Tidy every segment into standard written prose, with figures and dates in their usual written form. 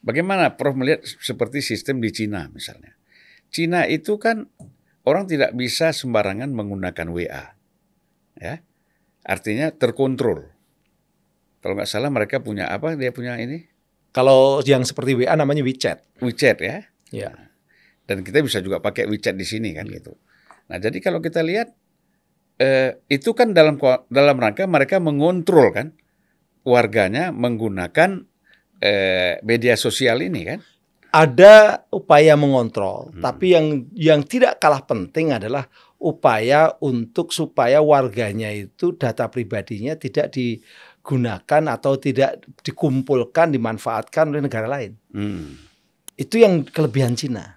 bagaimana Prof melihat seperti sistem di Cina misalnya? Cina itu kan orang tidak bisa sembarangan menggunakan WA, ya, artinya terkontrol. Kalau nggak salah mereka punya apa? Dia punya ini? Kalau yang seperti WA namanya WeChat. WeChat ya. Ya. Dan kita bisa juga pakai WeChat di sini kan gitu. Nah jadi kalau kita lihat itu kan dalam rangka mereka mengontrol kan warganya menggunakan media sosial ini kan. Ada upaya mengontrol, tapi yang tidak kalah penting adalah upaya untuk supaya warganya itu data pribadinya tidak digunakan atau tidak dikumpulkan, dimanfaatkan oleh negara lain. Itu yang kelebihan Cina.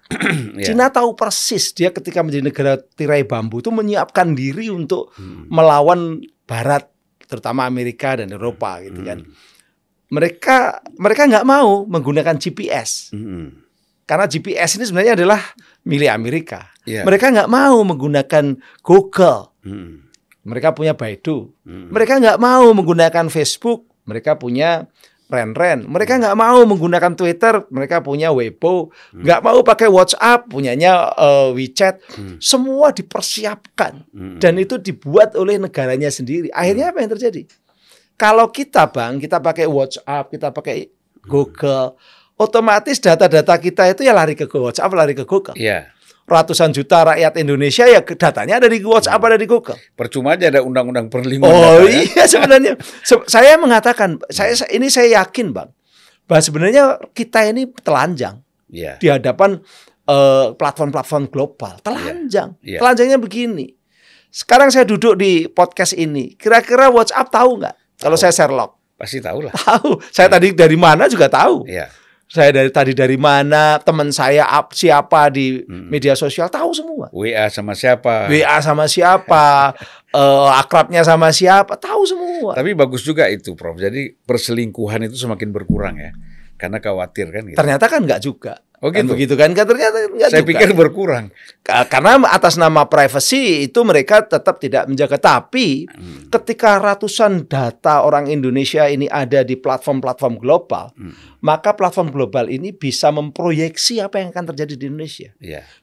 Cina tahu persis dia ketika menjadi negara tirai bambu itu menyiapkan diri untuk melawan Barat, terutama Amerika dan Eropa gitu kan. Mereka nggak mau menggunakan GPS. Karena GPS ini sebenarnya adalah milik Amerika. Mereka nggak mau menggunakan Google. Mereka punya Baidu. Mereka nggak mau menggunakan Facebook. Mereka punya Ren. Mereka nggak mau menggunakan Twitter. Mereka punya Weibo. Nggak mau pakai WhatsApp. Punyanya WeChat. Semua dipersiapkan. Dan itu dibuat oleh negaranya sendiri. Akhirnya apa yang terjadi? Kalau kita kita pakai WhatsApp, kita pakai Google, otomatis data-data kita itu ya lari ke WhatsApp, lari ke Google. Ratusan juta rakyat Indonesia ya datanya ada di WhatsApp, ada di Google. Percuma aja ada undang-undang perlindungan data. Iya sebenarnya. Saya mengatakan, saya yakin Bang, bahwa sebenarnya kita ini telanjang di hadapan platform-platform global. Telanjang. Telanjangnya begini. Sekarang saya duduk di podcast ini, kira-kira WhatsApp tahu nggak? Kalau saya Sherlock. Pasti tahu lah. Tahu. Saya tadi dari mana juga tahu. Saya dari mana, teman saya siapa di media sosial, tahu semua. WA sama siapa. Akrabnya sama siapa, tahu semua. Tapi bagus juga itu, Prof. Jadi perselingkuhan itu semakin berkurang ya. Karena khawatir kan gitu. Ternyata kan enggak juga. Oh gitu. Kan begitu kan? Ternyata enggak juga. Saya pikir berkurang. Karena atas nama privacy itu mereka tetap tidak menjaga. Tapi ketika ratusan data orang Indonesia ini ada di platform-platform global, maka platform global ini bisa memproyeksi apa yang akan terjadi di Indonesia.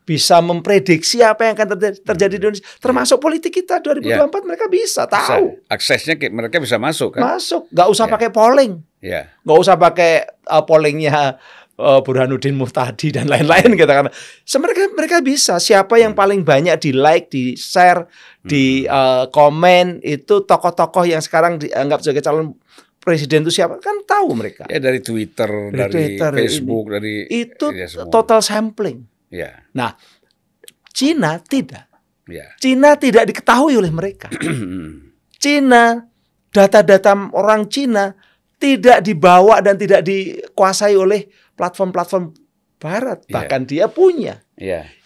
Bisa memprediksi apa yang akan terjadi di Indonesia. Termasuk politik kita 2024 mereka bisa tahu. Aksesnya mereka bisa masuk kan? Masuk. Nggak usah pakai polling. Nggak usah pakai pollingnya Burhanuddin Muhtadi dan lain-lain gitu kan. Mereka bisa siapa yang paling banyak di like, di share, di komen itu tokoh-tokoh yang sekarang dianggap sebagai calon presiden itu siapa kan tahu mereka. Ya dari Twitter, dari Facebook, dari itu total sampling. Nah, Cina tidak. Cina tidak diketahui oleh mereka. Cina, data-data orang Cina tidak dibawa dan tidak dikuasai oleh platform-platform Barat. Bahkan dia punya.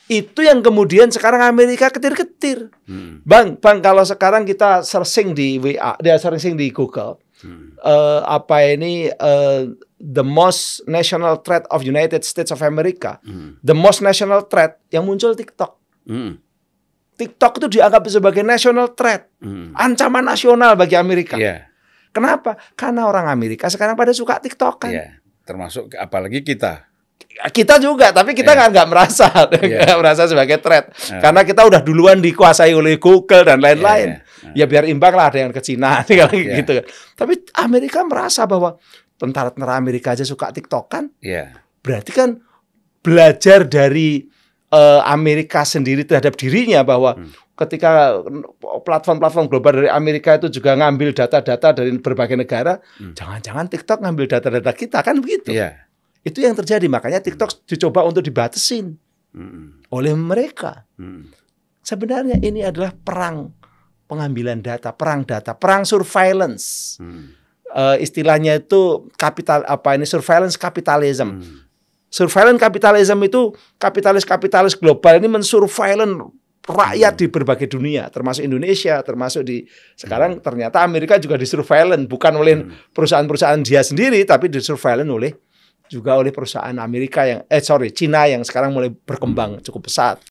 Itu yang kemudian sekarang Amerika ketir-ketir. Bang, kalau sekarang kita searching di WA, dia searching di Google, the most national threat of United States of America, the most national threat yang muncul TikTok. TikTok itu dianggap sebagai national threat, ancaman nasional bagi Amerika. Kenapa? Karena orang Amerika sekarang pada suka TikTok kan. Termasuk apalagi kita. Kita juga, tapi kita nggak merasa, nggak merasa sebagai threat. Karena kita udah duluan dikuasai oleh Google dan lain-lain. Ya biar imbang lah, ada yang ke Cina gitu. Tapi Amerika merasa bahwa tentara-tentara Amerika aja suka TikTok kan. Berarti kan belajar dari Amerika sendiri terhadap dirinya bahwa ketika platform-platform global dari Amerika itu juga ngambil data-data dari berbagai negara, jangan-jangan TikTok ngambil data-data kita kan begitu. Itu yang terjadi, makanya TikTok dicoba untuk dibatasin oleh mereka. Sebenarnya ini adalah perang pengambilan data, perang surveillance. Istilahnya itu surveillance capitalism. Surveillance capitalism itu kapitalis global ini mensurveillance rakyat di berbagai dunia, termasuk Indonesia, termasuk di sekarang ternyata Amerika juga disurveillance, bukan oleh perusahaan-perusahaan dia sendiri, tapi disurveillance juga oleh perusahaan Amerika Cina yang sekarang mulai berkembang cukup pesat.